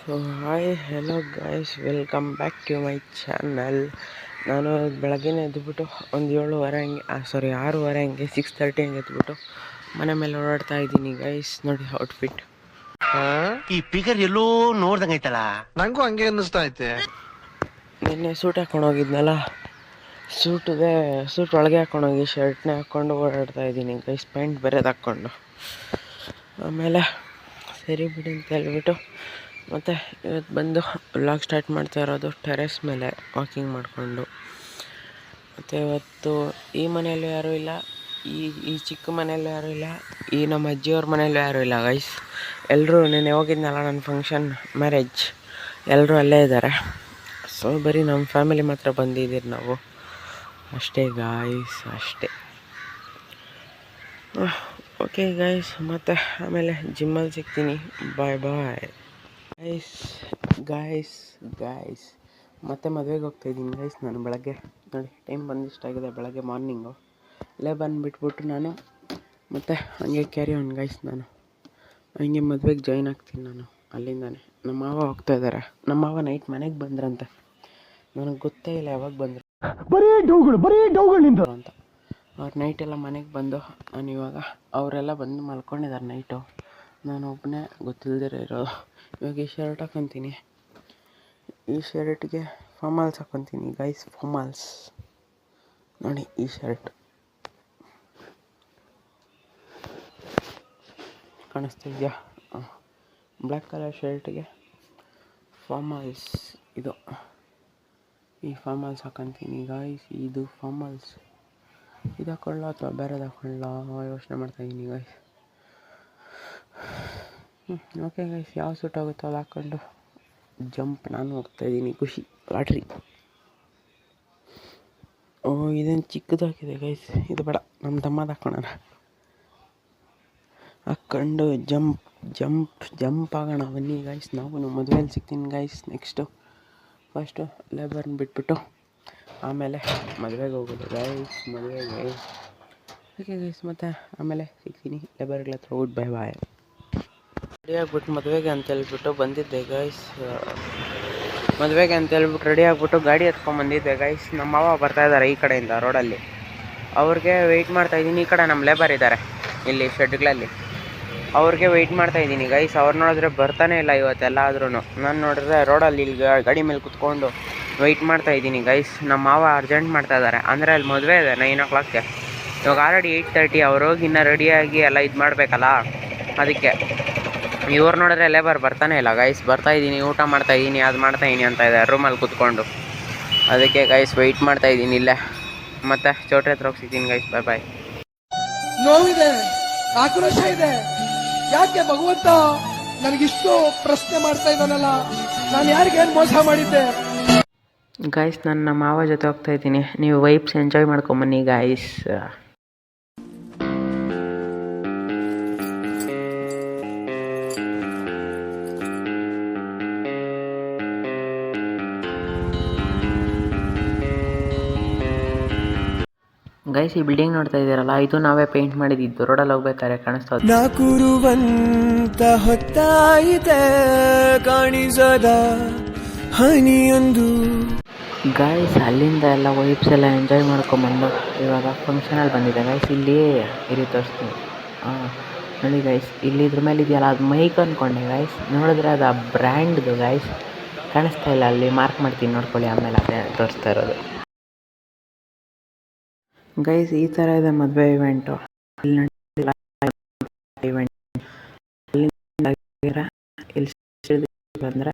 So hi hello guys, welcome back to my channel. ನಾನು ಬೆಳಗ್ಗೆನೇ ಎದ್ದುಬಿಟ್ಟು ಒಂದು 7:30 ಹಂಗೆ 6:30 ಹಂಗೆ 6:30 ಹಂಗೆ ಎದ್ದುಬಿಟ್ಟು ಮನೆ ಮೇಲೆ ಓಡಾಡ್ತಾ ಇದ್ದೀನಿ ಗೈಸ್. ನೋಡಿ ಔಟ್ಫಿಟ್. ಈ ಫಿಗರ್ ಎಲ್ಲೋ ನೋಡ್ದಂಗೈತಲ್ಲ, ನಂಗೂ ಹಂಗೆ ಅನ್ನಿಸ್ತಾ ಐತೆ. ನಿನ್ನೆ ಸೂಟ್ ಹಾಕೊಂಡು ಹೋಗಿದ್ನಲ್ಲ, ಸೂಟ್ ಒಳಗೆ ಹಾಕೊಂಡೋಗಿ ಶರ್ಟ್ನೇ ಹಾಕ್ಕೊಂಡು ಓಡಾಡ್ತಾ ಇದ್ದೀನಿ ಗೈಸ್, ಪ್ಯಾಂಟ್ ಬೇರೆದು ಹಾಕ್ಕೊಂಡು. ಆಮೇಲೆ ಸರಿ ಬಿಡಿ ಅಂತ ಹೇಳ್ಬಿಟ್ಟು ಮತ್ತು ಇವತ್ತು ಬಂದು ವ್ಲಾಗ್ ಸ್ಟಾರ್ಟ್ ಮಾಡ್ತಾ ಇರೋದು ಟೆರೆಸ್ ಮೇಲೆ ವಾಕಿಂಗ್ ಮಾಡಿಕೊಂಡು. ಮತ್ತು ಇವತ್ತು ಈ ಮನೆಯಲ್ಲೂ ಯಾರೂ ಇಲ್ಲ, ಈ ಚಿಕ್ಕ ಮನೆಯಲ್ಲೂ ಯಾರೂ ಇಲ್ಲ, ಈ ನಮ್ಮ ಅಜ್ಜಿಯವ್ರ ಮನೆಯಲ್ಲೂ ಯಾರೂ ಇಲ್ಲ ಗೈಸ್. ಎಲ್ಲರೂ ನೆನ್ನೆ ಹೋಗಿದ್ನಲ್ಲ ನನ್ನ ಫಂಕ್ಷನ್ ಮ್ಯಾರೇಜ್, ಎಲ್ಲರೂ ಅಲ್ಲೇ ಇದ್ದಾರೆ. ಸೊ ಬರೀ ನಮ್ಮ ಫ್ಯಾಮಿಲಿ ಮಾತ್ರ ಬಂದಿದ್ದೀರಿ ನಾವು ಅಷ್ಟೇ ಗಾಯ್ಸ್, ಅಷ್ಟೇ. ಓಕೆ ಗೈಸ್, ಮತ್ತು ಆಮೇಲೆ ಜಿಮ್ಮಲ್ಲಿ ಸಿಗ್ತೀನಿ. ಬಾಯ್ ಬಾಯ್ ಗಾಯ್ಸ್. ಮತ್ತೆ ಮದುವೆಗೆ ಹೋಗ್ತಾಯಿದ್ದೀನಿ ಗೈಸ್ ನಾನು. ಬೆಳಗ್ಗೆ ನೋಡಿ ಟೈಮ್ ಬಂದಿಷ್ಟಾಗಿದೆ, ಬೆಳಗ್ಗೆ ಮಾರ್ನಿಂಗು ಅಲ್ಲೇ ಬಂದುಬಿಟ್ಬಿಟ್ಟು ನಾನು ಮತ್ತು ಹಂಗೆ ಕ್ಯಾರಿ ಆನ್ ಗೈಸ್. ನಾನು ಹಂಗೆ ಮದುವೆಗೆ ಜಾಯ್ನ್ ಆಗ್ತೀನಿ ನಾನು ಅಲ್ಲಿಂದಾನೆ. ನಮ್ಮ ಮಾವ ಹೋಗ್ತಾ ಇದ್ದಾರೆ. ನಮ್ಮ ಮಾವ ನೈಟ್ ಮನೆಗೆ ಬಂದ್ರಂತೆ, ನನಗೆ ಗೊತ್ತೇ ಇಲ್ಲ ಯಾವಾಗ ಬಂದರು, ಬರೀ ಡೌಗಳು ಅಂತ. ಅವ್ರು ನೈಟೆಲ್ಲ ಮನೆಗೆ ಬಂದು ನಾನು ಇವಾಗ ಅವರೆಲ್ಲ ಬಂದು ಮಲ್ಕೊಂಡಿದ್ದಾರೆ ನೈಟು. ನಾನು ಒಬ್ಬನೇ ಗೊತ್ತಿಲ್ಲದಿರೋ ಇರೋದು. ಇವಾಗ ಈ ಶರ್ಟ್ ಹಾಕೊತೀನಿ, ಈ ಶರ್ಟ್ಗೆ ಫಾರ್ಮಲ್ಸ್ ಹಾಕೊತೀನಿ ಗೈಸ್, ಫಾರ್ಮಲ್ಸ್ ನೋಡಿ. ಈ ಶರ್ಟ್ ಕಾಣಿಸ್ತಿದ್ಯಾ? ಬ್ಲ್ಯಾಕ್ ಕಲರ್ ಶರ್ಟ್ಗೆ ಫಾರ್ಮಲ್ಸ್, ಇದು ಈ ಫಾರ್ಮಲ್ಸ್ ಹಾಕೊತೀನಿ ಗೈಸ್. ಇದು ಫಾರ್ಮಲ್ಸ್, ಇದು ಹಾಕೊಳ್ಳ ಅಥವಾ ಬೇರೆದು ಹಾಕೊಳ್ಳ ಯೋಚನೆ ಮಾಡ್ತಾಯಿದ್ದೀನಿ ಗೈಸ್. ಓಕೆ ಗೈಸ್, ಯಾವ ಸೂಟ್ ಆಗುತ್ತೋ ಅದು ಹಾಕ್ಕೊಂಡು ಜಂಪ್ ನಾನು ಹೋಗ್ತಾಯಿದ್ದೀನಿ. ಖುಷಿ ಲಾಟ್ರಿ. ಇದೇನು ಚಿಕ್ಕದಾಗಿದೆ ಗೈಸ್, ಇದು ಬೇಡ, ನಮ್ಮ ತಮ್ಮದು ಹಾಕ್ಕೊಳ್ಳೋಣ. ಹಾಕ್ಕೊಂಡು ಜಂಪ್ ಆಗೋಣ ಬನ್ನಿ ಗೈಸ್. ನಾವು ಮದುವೆಯಲ್ಲಿ ಸಿಗ್ತೀನಿ ಗೈಸ್. ಫಸ್ಟು ಲೇಬರ್ನ ಬಿಟ್ಬಿಟ್ಟು ಆಮೇಲೆ ಮದುವೆಗೆ ಹೋಗೋದು ಗೈಸ್, ಮದುವೆಗೆ. ಓಕೆ ಗೈಸ್, ಮತ್ತು ಆಮೇಲೆ ಸಿಗ್ತೀನಿ ಲೇಬರ್ಗಳ ಹತ್ರ. ಊಟ ಬಾಯ್ ಬಾಯ್. ರೆಡಿ ಆಗ್ಬಿಟ್ಟು ಮದುವೆಗೆ ಅಂತೇಳ್ಬಿಟ್ಟು ಬಂದಿದ್ದೆ ಗೈಸ್. ಮದುವೆಗೆ ಅಂತೇಳ್ಬಿಟ್ಟು ರೆಡಿ ಆಗಿಬಿಟ್ಟು ಗಾಡಿ ಎತ್ಕೊಂಡ್ಬಂದಿದ್ದೆ ಗೈಸ್. ನಮ್ಮ ಮಾವ ಬರ್ತಾಯಿದ್ದಾರೆ ಈ ಕಡೆಯಿಂದ ರೋಡಲ್ಲಿ, ಅವ್ರಿಗೆ ವೆಯ್ಟ್ ಮಾಡ್ತಾಯಿದ್ದೀನಿ. ಈ ಕಡೆ ನಮ್ಮ ಲೇಬರ್ ಇದ್ದಾರೆ ಇಲ್ಲಿ ಶೆಡ್ಗಳಲ್ಲಿ, ಅವ್ರಿಗೆ ವೆಯ್ಟ್ ಮಾಡ್ತಾಯಿದ್ದೀನಿ ಗೈಸ್. ಅವ್ರು ನೋಡಿದ್ರೆ ಬರ್ತಾನೆ ಇಲ್ಲ ಇವತ್ತೆಲ್ಲಾದ್ರೂ. ನಾನು ನೋಡಿದ್ರೆ ರೋಡಲ್ಲಿ ಇಲ್ಲಿ ಗಾಡಿ ಮೇಲೆ ಕುತ್ಕೊಂಡು ವೆಯ್ಟ್ ಮಾಡ್ತಾಯಿದ್ದೀನಿ ಗೈಸ್. ನಮ್ಮ ಮಾವ ಅರ್ಜೆಂಟ್ ಮಾಡ್ತಾಯಿದ್ದಾರೆ, ಅಂದರೆ ಅಲ್ಲಿ ಮದುವೆ ಇದೆ 9 o'clockಗೆ. ಇವಾಗ ಆಲ್ರೆಡಿ 8:30. ಅವ್ರು ಹೋಗಿ ಇನ್ನೂ ರೆಡಿಯಾಗಿ ಎಲ್ಲ ಇದು ಮಾಡಬೇಕಲ್ಲ, ಅದಕ್ಕೆ. ಇವ್ರು ನೋಡಿದ್ರೆ ಲೇಬರ್ ಬರ್ತಾನೆ ಇಲ್ಲ ಗೈಸ್. ಬರ್ತಾಯಿದ್ದೀನಿ, ಊಟ ಮಾಡ್ತಾಯಿದ್ದೀನಿ, ಅದು ಮಾಡ್ತಾಯಿದ್ದೀನಿ ಅಂತ ಇದೆ ರೂಮಲ್ಲಿ ಕುತ್ಕೊಂಡು. ಅದಕ್ಕೆ ಗೈಸ್ ವೆಯ್ಟ್ ಮಾಡ್ತಾಯಿದ್ದೀನಿ ಇಲ್ಲೇ. ಮತ್ತು ಚೌಟ್ರಿ ಹತ್ರ ಹೋಗಿ ಸಿಗ್ತೀನಿ ಗೈಸ್. ಬಾಯ್ ಬಾಯ್. ನೋವಿದೆ, ಆಕ್ರೋಶ ಇದೆ. ಯಾಕೆ ಭಗವಂತ ನನಗಿಷ್ಟು ಪ್ರಶ್ನೆ ಮಾಡ್ತಾ ಇದ್ದಾನಲ್ಲ, ನಾನು ಯಾರಿಗೇನು ಮೋಸ ಮಾಡಿದ್ದೆ? ಗಾಯ್ಸ್, ನಾನು ನಮ್ಮ ಮಾವ ಜೊತೆ ಹೋಗ್ತಾಯಿದ್ದೀನಿ. ನೀವು ವೈಬ್ಸ್ ಎಂಜಾಯ್ ಮಾಡ್ಕೊಂಬನ್ನಿ ಗಾಯ್ಸ್. ಗೈಸ್, ಈ ಬಿಲ್ಡಿಂಗ್ ನೋಡ್ತಾ ಇದ್ದೀರಲ್ಲ, ಇದು ನಾವೇ ಪೇಂಟ್ ಮಾಡಿದ್ದು. ರೋಡಲ್ಲಿ ಹೋಗ್ಬೇಕಾದ್ರೆ ಕಾಣಿಸ್ತಾ ನಾಕುರುವಂತ ಹೊತ್ತಾಯಿತೆ, ಕಾಣಿಸದ ಹನಿಯೊಂದು. ಗಾಯ್ಸ್, ಅಲ್ಲಿಂದ ಎಲ್ಲ ವೈಬ್ಸ್ ಎಲ್ಲ ಎಂಜಾಯ್ ಮಾಡ್ಕೊಂಬಂದು ಇವಾಗ ಫಂಕ್ಷನಲ್ಲಿ ಬಂದಿದೆ ಗೈಸ್. ಇಲ್ಲಿ ಇರಿ ತೋರಿಸ್ತೀನಿ. ನೋಡಿ ಗೈಸ್, ಇಲ್ಲಿ ಇದ್ರ ಮೇಲೆ ಇದೆಯಲ್ಲ, ಅದು ಮೈಕ್ ಅಂದ್ಕೊಂಡೆ ಗೈಸ್. ನೋಡಿದ್ರೆ ಅದು ಆ ಬ್ರ್ಯಾಂಡ್ದು ಗೈಸ್. ಕಾಣಿಸ್ತಾ ಇಲ್ಲ, ಅಲ್ಲಿ ಮಾರ್ಕ್ ಮಾಡ್ತೀನಿ ನೋಡ್ಕೊಳ್ಳಿ, ಆಮೇಲೆ ಅದೇ ತೋರಿಸ್ತಾ ಇರೋದು ಗೈಸ್. ಈ ಥರ ಇದೆ ಮದುವೆ ಇವೆಂಟು. ಇಲ್ಲಿ ಬಂದರೆ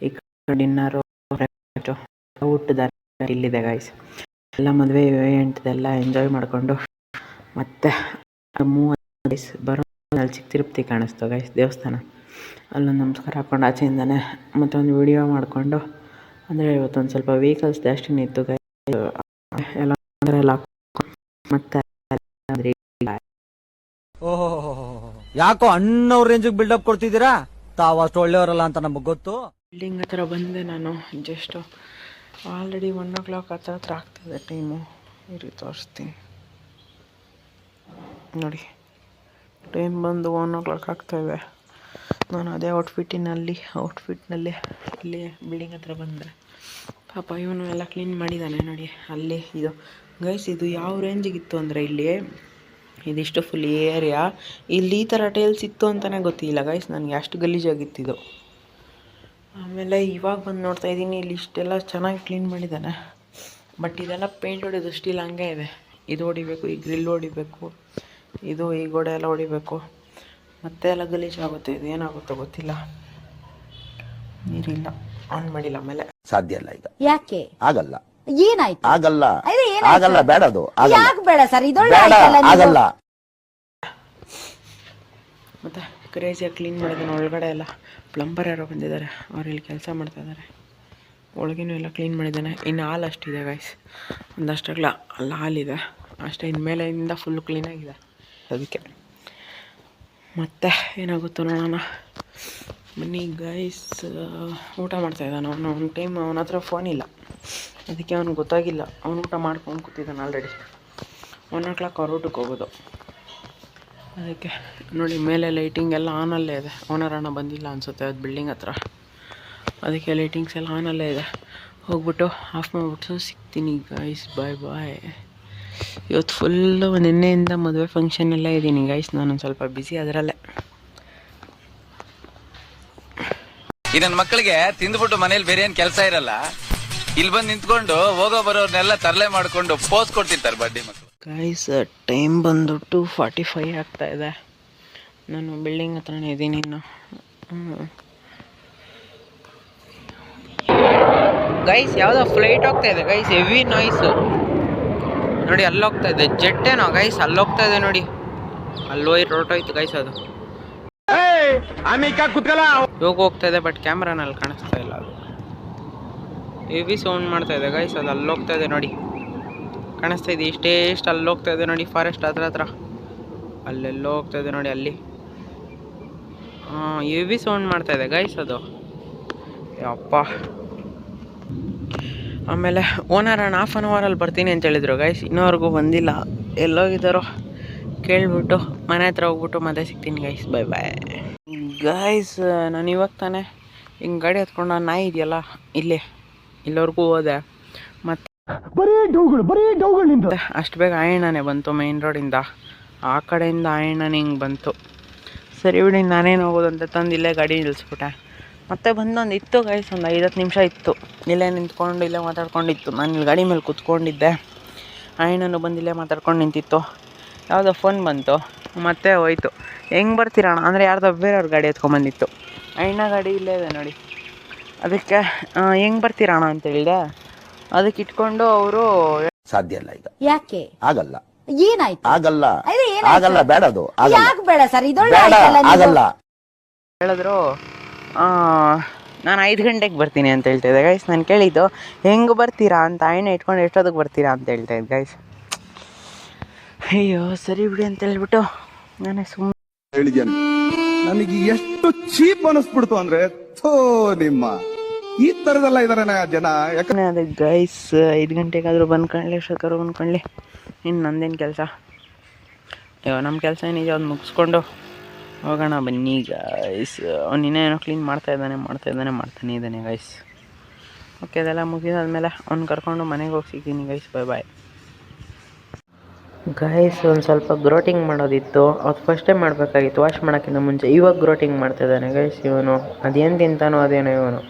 ಈ ಕಡೆ ಡಿನ್ನರು, ಊಟದ ಇಲ್ಲಿದೆ ಗೈಸ್. ಎಲ್ಲ ಮದುವೆ ಇವೆಂಟ್ದೆಲ್ಲ ಎಂಜಾಯ್ ಮಾಡಿಕೊಂಡು ಮತ್ತೆ 30 ಗೈಸ್ ಬರೋ ಅಲ್ಲಿ ಚಿಕ್ಕ ತಿರುಪತಿ ಕಾಣಿಸ್ತು ಗೈಸ್, ದೇವಸ್ಥಾನ. ಅಲ್ಲೊಂದು ನಮಸ್ಕಾರ ಹಾಕ್ಕೊಂಡು ಆಚೆಯಿಂದಾನೆ ಮತ್ತೊಂದು ವಿಡಿಯೋ ಮಾಡಿಕೊಂಡು, ಅಂದರೆ ಇವತ್ತೊಂದು ಸ್ವಲ್ಪ ವೆಹಿಕಲ್ಸ್ ಜಾಸ್ತಿನೇ ಇತ್ತು ಗೈಸ್. ಎಲ್ಲ ಮತ್ತೆ ಯಾಕೋ ಅಣ್ಣವ್ರ ರೇಂಜಿಗೆ ಬಿಲ್ಡಪ್ ಕೊಡ್ತಿದ್ದೀರಾ? ತಾವು ಅಷ್ಟು ಒಳ್ಳೆಯವರಲ್ಲ ಅಂತ ನಮಗೆ ಗೊತ್ತು. ಬಿಲ್ಡಿಂಗ್ ಹತ್ರ ಬಂದೆ ನಾನು. ಜಸ್ಟ್ ಆಲ್ರೆಡಿ 1 o'clock ಹತ್ರ ಆಗ್ತದೆ ಟೈಮು. ಇರಿ ತೋರಿಸ್ತೀನಿ ನೋಡಿ, ಟೈಮ್ ಬಂದು 1 o'clock ಆಗ್ತಾಯಿದೆ. ನಾನು ಅದೇ ಔಟ್ಫಿಟ್ನಲ್ಲಿ ಇಲ್ಲಿ ಬಿಲ್ಡಿಂಗ್ ಹತ್ರ ಬಂದರೆ ಪಾಪ ಇವನು ಎಲ್ಲ ಕ್ಲೀನ್ ಮಾಡಿದ್ದಾನೆ ನೋಡಿ. ಅಲ್ಲಿ ಇದು ಗೈಸ್, ಇದು ಯಾವ ರೇಂಜಿಗಿತ್ತು ಅಂದರೆ ಇಲ್ಲಿ ಇದಿಷ್ಟು ಫುಲ್ ಏರಿಯಾ ಇಲ್ಲಿ ಈ ಥರ ಟೈಲ್ಸ್ ಇತ್ತು ಅಂತಲೇ ಗೊತ್ತಿಲ್ಲ ಗೈಸ್ ನನಗೆ, ಅಷ್ಟು ಗಲೀಜಾಗಿತ್ತಿದು. ಆಮೇಲೆ ಇವಾಗ ಬಂದು ನೋಡ್ತಾ ಇದ್ದೀನಿ, ಇಲ್ಲಿ ಇಷ್ಟೆಲ್ಲ ಚೆನ್ನಾಗಿ ಕ್ಲೀನ್ ಮಾಡಿದ್ದಾನೆ. ಬಟ್ ಇದೆಲ್ಲ ಪೇಂಟ್ ಹೊಡೆಯೋದು ಸ್ಟಿಲ್ ಹಂಗೆ ಇದೆ. ಇದು ಹೊಡಿಬೇಕು, ಈ ಗ್ರಿಲ್ ಹೊಡಿಬೇಕು, ಇದು ಈ ಗೋಡೆ ಎಲ್ಲ ಹೊಡಿಬೇಕು, ಮತ್ತೆ ಎಲ್ಲ ಗಲೀಜಾಗುತ್ತೆ. ಇದು ಏನಾಗುತ್ತೋ ಗೊತ್ತಿಲ್ಲ. ನೀರಿಲ್ಲ, ಆನ್ ಮಾಡಿಲ್ಲ. ಆಮೇಲೆ ಸಾಧ್ಯ ಇಲ್ಲ ಈಗ. ಯಾಕೆ ಆಗಲ್ಲ, ಏನಾಯ್ತು? ಆಗಲ್ಲ, ಅದೇ ಏನಾಯ್ತು? ಆಗಲ್ಲ, ಬೇಡ ಅದು, ಆಗಲ್ಲ, ಯಾಕೆ ಬೇಡ ಸರ್? ಇದೊಳ್ಳೆ ಬೇಡ, ಆಯ್ತಲ್ಲ ನೀವು. ಆಗಲ್ಲ. ಮತ್ತು ಕ್ರೇಜಿಯಾಗಿ ಕ್ಲೀನ್ ಮಾಡಿದ್ದಾನೆ. ಒಳಗಡೆ ಎಲ್ಲ ಪ್ಲಂಬರ್ ಯಾರೋ ಬಂದಿದ್ದಾರೆ, ಅವ್ರು ಇಲ್ಲಿ ಕೆಲಸ ಮಾಡ್ತಾಯಿದ್ದಾರೆ. ಒಳಗೇನೂ ಎಲ್ಲ ಕ್ಲೀನ್ ಮಾಡಿದ್ದಾನೆ. ಇನ್ನು ಹಾಲು ಅಷ್ಟಿದೆ ಗೈಸ್, ಒಂದಷ್ಟಾಗಲ ಅಲ್ಲಿ ಹಾಲಿದೆ ಅಷ್ಟೇ. ಇನ್ಮೇಲೆಯಿಂದ ಫುಲ್ ಕ್ಲೀನಾಗಿದೆ. ಅದಕ್ಕೆ ಮತ್ತೆ ಏನಾಗುತ್ತೋ ನೋಡೋಣ ಬನ್ನಿ ಗೈಸ್. ಊಟ ಮಾಡ್ತಾಯಿದ್ದಾನೆ ಅವನು. ಒಂದು ಟೈಮ್ ಅವನ ಹತ್ರ ಫೋನ್ ಇಲ್ಲ, ಅದಕ್ಕೆ ಅವ್ನಿಗೆ ಗೊತ್ತಾಗಿಲ್ಲ. ಅವನು ಊಟ ಮಾಡ್ಕೊಂಡು ಕೂತಿದ್ದಾನೆ ಆಲ್ರೆಡಿ. 1 o'clock ಅವ್ರ ಊಟಕ್ಕೆ ಹೋಗೋದು. ಅದಕ್ಕೆ ನೋಡಿ ಮೇಲೆ ಲೈಟಿಂಗ್ ಎಲ್ಲ ಆನಲ್ಲೇ ಇದೆ. ಓನರ್ ಅಣ್ಣ ಬಂದಿಲ್ಲ ಅನಿಸುತ್ತೆ, ಅದು ಬಿಲ್ಡಿಂಗ್ ಹತ್ರ. ಅದಕ್ಕೆ ಲೈಟಿಂಗ್ಸ್ ಎಲ್ಲ ಆನಲ್ಲೇ ಇದೆ. ಹೋಗ್ಬಿಟ್ಟು ಆಫ್ ಮಾಡಿಬಿಟ್ಟು ಸಿಗ್ತೀನಿ ಗೈಸ್. ಬಾಯ್ ಬಾಯ್. ಇವತ್ತು ಫುಲ್ಲು ನಿನ್ನೆಯಿಂದ ಮದುವೆ ಫಂಕ್ಷನ್ ಎಲ್ಲ ಇದ್ದೀನಿ ಗೈಸ್. ನಾನೊಂದು ಸ್ವಲ್ಪ ಬ್ಯುಸಿ ಅದರಲ್ಲೇ. ಈ ನನ್ನ ಮಕ್ಕಳಿಗೆ ತಿಂದ್ಬಿಟ್ಟು ಮನೇಲಿ ಬೇರೆ ಏನ್ ಕೆಲಸ ಇರಲ್ಲ, ಇಲ್ಲಿ ಬಂದು ನಿಂತ್ಕೊಂಡು ಹೋಗೋ ಬರೋರ್ನೆಲ್ಲ ತರಲೆ ಮಾಡ್ಕೊಂಡು ಪೋಸ್ ಕೊಡ್ತಿರ್ತಾರೆ ಬಡ್ಡಿ ಮಕ್ಕಳು. ಗೈಸ್ ಟೈಮ್ ಬಂದು 2:45 ಆಗ್ತಾ ಇದೆ. ನಾನು ಬಿಲ್ಡಿಂಗ್ ಹತ್ರನೇ ಇದ್ದೀನಿ ಇನ್ನು. ಗೈಸ್ ಯಾವುದೋ ಫ್ಲೈಟ್ ಹೋಗ್ತಾ ಇದೆ ಗೈಸ್, ಹೆವಿ ನಾಯ್ಸು ನೋಡಿ. ಅಲ್ಲೋಗ್ತಾ ಇದೆ ಜೆಟ್ ಏನೋ ಗೈಸ್, ಅಲ್ಲೋಗ್ತಾ ಇದೆ ನೋಡಿ. ಅಲ್ಲೋಯ್ ರೋಟೋಯ್ತು ಗೈಸ್ ಅದು. ಇವಾಗ ಹೋಗ್ತಾ ಇದೆ, ಬಟ್ ಕ್ಯಾಮ್ರಾನಲ್ಲಿ ಕಾಣಿಸ್ತಾ ಇಲ್ಲ. ಅದು ಹೆವಿ ಸೌಂಡ್ ಮಾಡ್ತಾ ಇದೆ ಗೈಸ್. ಅದು ಅಲ್ಲೋಗ್ತಾ ಇದೆ ನೋಡಿ, ಕಾಣಿಸ್ತಾ ಇದೆ. ಇಷ್ಟು ಅಲ್ಲೋಗ್ತಾ ಇದೆ ನೋಡಿ. ಫಾರೆಸ್ಟ್ ಹತ್ರ ಅಲ್ಲೆಲ್ಲೋ ಹೋಗ್ತಾ ಇದೆ ನೋಡಿ, ಅಲ್ಲಿ. ಹೆವಿ ಸೌಂಡ್ ಮಾಡ್ತಾ ಇದೆ ಗೈಸ್ ಅದು. ಯಪ್ಪ. ಆಮೇಲೆ ಓನರ್ ಅಣ್ಣ 1/2 ಅವರಲ್ಲಿ ಬರ್ತೀನಿ ಅಂತ ಹೇಳಿದ್ರು ಗೈಸ್. ಇನ್ನೋವರೆಗೂ ಬಂದಿಲ್ಲ. ಎಲ್ಲೋಗಿದ್ದಾರೋ ಕೇಳಿಬಿಟ್ಟು ಮನೆ ಹತ್ರ ಹೋಗ್ಬಿಟ್ಟು ಮತ್ತೆ ಸಿಗ್ತೀನಿ ಗೈಸ್. ಬಾಯ್ ಬಾಯ್ ಗೈಸ್. ನಾನು ಇವಾಗ ತಾನೇ ಹಿಂಗೆ ಗಾಡಿ ಹತ್ಕೊಂಡು ನಾಯಿ ಇದೆಯಲ್ಲ ಇಲ್ಲಿವರೆಗೂ ಹೋದೆ. ಮತ್ತು ಅಷ್ಟು ಬೇಗ ಆಯಣ್ಣನೇ ಬಂತು ಮೈನ್ ರೋಡಿಂದ. ಆ ಕಡೆಯಿಂದ ಆಯಣ್ಣನೇ ಹಿಂಗೆ ಬಂತು. ಸರಿ ಬಿಡಿ, ನಾನೇನು ಹೋಗೋದಂತ ತಂದು ಇಲ್ಲೇ ಗಾಡಿ ನಿಲ್ಲಿಸ್ಬಿಟ್ಟೆ. ಮತ್ತೆ ಬಂದೊಂದು ಇತ್ತು ಗೈಸ್, ಒಂದು 5-10 ನಿಮಿಷ ಇತ್ತು. ಇಲ್ಲೇ ನಿಂತ್ಕೊಂಡು ಇಲ್ಲೇ ಮಾತಾಡ್ಕೊಂಡಿತ್ತು. ನಾನು ಇಲ್ಲಿ ಗಾಡಿ ಮೇಲೆ ಕೂತ್ಕೊಂಡಿದ್ದೆ. ಆಯಣ್ಣನು ಬಂದಿಲ್ಲೇ ಮಾತಾಡ್ಕೊಂಡು ನಿಂತಿತ್ತು. ಯಾವುದೋ ಫೋನ್ ಬಂತು, ಮತ್ತೆ ಹೋಯ್ತು. ಹೆಂಗೆ ಬರ್ತೀರಣ್ಣ ಅಂದರೆ ಯಾರ್ದೋ ಬೇರೆಯವ್ರ ಗಾಡಿ ಎತ್ಕೊಂಬಂದಿತ್ತು. ಅಣ್ಣ ಗಾಡಿ ಇಲ್ಲೇ ಇದೆ ನೋಡಿ. ಅದಕ್ಕೆ ಹೆಂಗೆ ಬರ್ತೀರಣ್ಣ ಅಂತ ಹೇಳಿದೆ. ಅದಕ್ಕೆ ಇಟ್ಕೊಂಡು ಅವರು ಸಾಧ್ಯ ಇಲ್ಲ ಈಗ. ಯಾಕೆ? ಆಗಲ್ಲ, ಏನಾಯ್ತು? ಆಗಲ್ಲ, ಅದೇ ಏನಾಯ್ತು? ಆಗಲ್ಲ, ಬೇಡ ಅದು, ಆಗಲ್ಲ, ಯಾಕೆ ಬೇಡ ಸರ್? ಇದೊಳ್ಳೆ ಬೇಡ, ಆಯ್ತಲ್ಲ ನೀವು. ಆಗಲ್ಲ. ಹೇಳಿದ್ರು ನಾನು 5 ಗಂಟೆಗೆ ಬರ್ತೀನಿ ಅಂತ ಹೇಳ್ತಾಯಿದ್ದೆ ಗೈಸ್. ನಾನು ಕೇಳಿದ್ದು ಹೆಂಗೆ ಬರ್ತೀರಾ ಅಂತ. ಆಯಣ್ಣ ಇಟ್ಕೊಂಡು ಎಷ್ಟೊತ್ತಿಗೆ ಬರ್ತೀರಾ ಅಂತ ಹೇಳ್ತಾಯಿದ್ದೆ ಗೈಸ್. ಅಯ್ಯೋ ಸರಿ ಬಿಡಿ ಅಂತ ಹೇಳ್ಬಿಟ್ಟು ನಾನೇ ಸುಮ್ಮನೆ ಹೇಳಿದ್ದೇನೆ. ನನಗೆ ಎಷ್ಟು ಚೀಪ್ ಅನಿಸ್ಬಿಡ್ತು ಅಂದ್ರೆ, ಥೋ ನಿಮ್ಮ ಈ ತರದೆಲ್ಲ ಇದಾರೆ ಜನ. ಯಾಕಂದ್ರೆ ಅದೇ ಗೈಸ್ 5 ಗಂಟೆಗಾದರೂ ಬಂದ್ಕೊಳ್ಳಿ, ಎಷ್ಟೊತ್ತಾರು ಬಂದ್ಕೊಳ್ಳಿ. ಇನ್ನು ನಂದೇನು ಕೆಲಸ. ಅಯ್ಯೋ ನಮ್ಮ ಕೆಲಸ ಏನಿದೆ ಅದು ಮುಗಿಸ್ಕೊಂಡು ಹೋಗೋಣ ಬನ್ನಿ ಗೈಸ್. ಅವ್ನು ಇನ್ನೇನೋ ಕ್ಲೀನ್ ಮಾಡ್ತಾನೆ ಇದ್ದಾನೆ ಗೈಸ್. ಓಕೆ, ಅದೆಲ್ಲ ಮುಗಿದಾದ್ಮೇಲೆ ಅವ್ನು ಕರ್ಕೊಂಡು ಮನೆಗೆ ಹೋಗಿ ಸಿಗ್ತೀನಿ ಗೈಸ್. ಬಾಯ್ ಬಾಯ್ ಗೈಸ್. ಒಂದು ಸ್ವಲ್ಪ ಗ್ರೋಟಿಂಗ್ ಮಾಡೋದಿತ್ತು, ಅದು ಫಸ್ಟೇ ಮಾಡಬೇಕಾಗಿತ್ತು ವಾಶ್ ಮಾಡೋಕ್ಕಿಂತ ಮುಂಚೆ. ಇವಾಗ ಗ್ರೋಟಿಂಗ್ ಮಾಡ್ತಾಯಿದ್ದಾನೆ ಗೈಸ್ ಇವನು. ಅದೇನು ತಿಂತಾನೋ ಅದೇನೋ ಇವನು.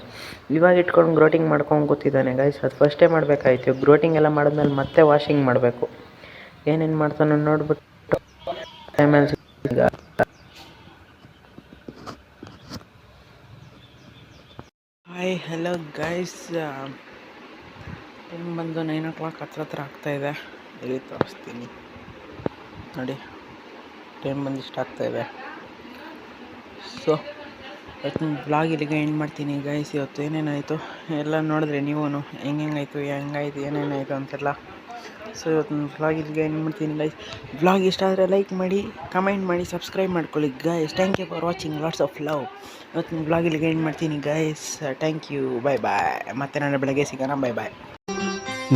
ಇವಾಗ ಇಟ್ಕೊಂಡು ಗ್ರೋಟಿಂಗ್ ಮಾಡ್ಕೊಂಡು ಕೂತಿದ್ದಾನೆ ಗೈಸ್. ಅದು ಫಸ್ಟೇ ಮಾಡಬೇಕಾಗಿತ್ತು. ಗ್ರೋಟಿಂಗ್ ಎಲ್ಲ ಮಾಡಿದ್ಮೇಲೆ ಮತ್ತೆ ವಾಷಿಂಗ್ ಮಾಡಬೇಕು. ಏನೇನು ಮಾಡ್ತಾನೋ ನೋಡ್ಬಿಟ್ಟು ಆಮೇಲೆ ಹಾಯ್ ಹಲೋ ಗೈಸ್. ಟೈಮ್ ಬಂದು 9 o'clock ಹತ್ರ ಆಗ್ತಾಯಿದೆ. ಇಲ್ಲಿ ತೋರಿಸ್ತೀನಿ ನೋಡಿ, ಟೈಮ್ ಬಂದು ಇಷ್ಟ ಆಗ್ತಾಯಿದೆ. ಸೊ ಇವತ್ತು ಬ್ಲಾಗ್ ಇಲ್ಲಿಗೆ ಎಂಡ್ ಮಾಡ್ತೀನಿ ಗೈಸ್. ಇವತ್ತು ಏನೇನಾಯಿತು ಎಲ್ಲ ನೋಡಿದ್ರೆ ನೀವು ಹೆಂಗಾಯಿತು ಏನೇನಾಯಿತು ಅಂತೆಲ್ಲ. ಸೊ ಇವತ್ತು ಬ್ಲಾಗ್ ಇಲ್ಲಿಗೆ ಎಂಡ್ ಮಾಡ್ತೀನಿ ಗೈಸ್. ಬ್ಲಾಗ್ ಇಷ್ಟ ಆದರೆ ಲೈಕ್ ಮಾಡಿ, ಕಮೆಂಟ್ ಮಾಡಿ, ಸಬ್ಸ್ಕ್ರೈಬ್ ಮಾಡ್ಕೊಳ್ಳಿ guys. Thank you for watching. Lots of love. ಇವತ್ತು ಬ್ಲಾಗ್ ಇಲ್ಲಿಗೆ ಎಂಡ್ ಮಾಡ್ತೀನಿ guys. Thank you. Bye bye. ಮತ್ತೆ ನಾಳೆ ಬೆಳಗ್ಗೆ ಸಿಗೋಣ. ಬಾಯ್ ಬಾಯ್.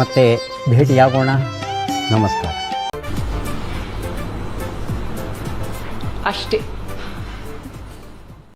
ಮತ್ತೆ ಭೇಟಿಯಾಗೋಣ. ನಮಸ್ಕಾರ. ಅಷ್ಟೇ.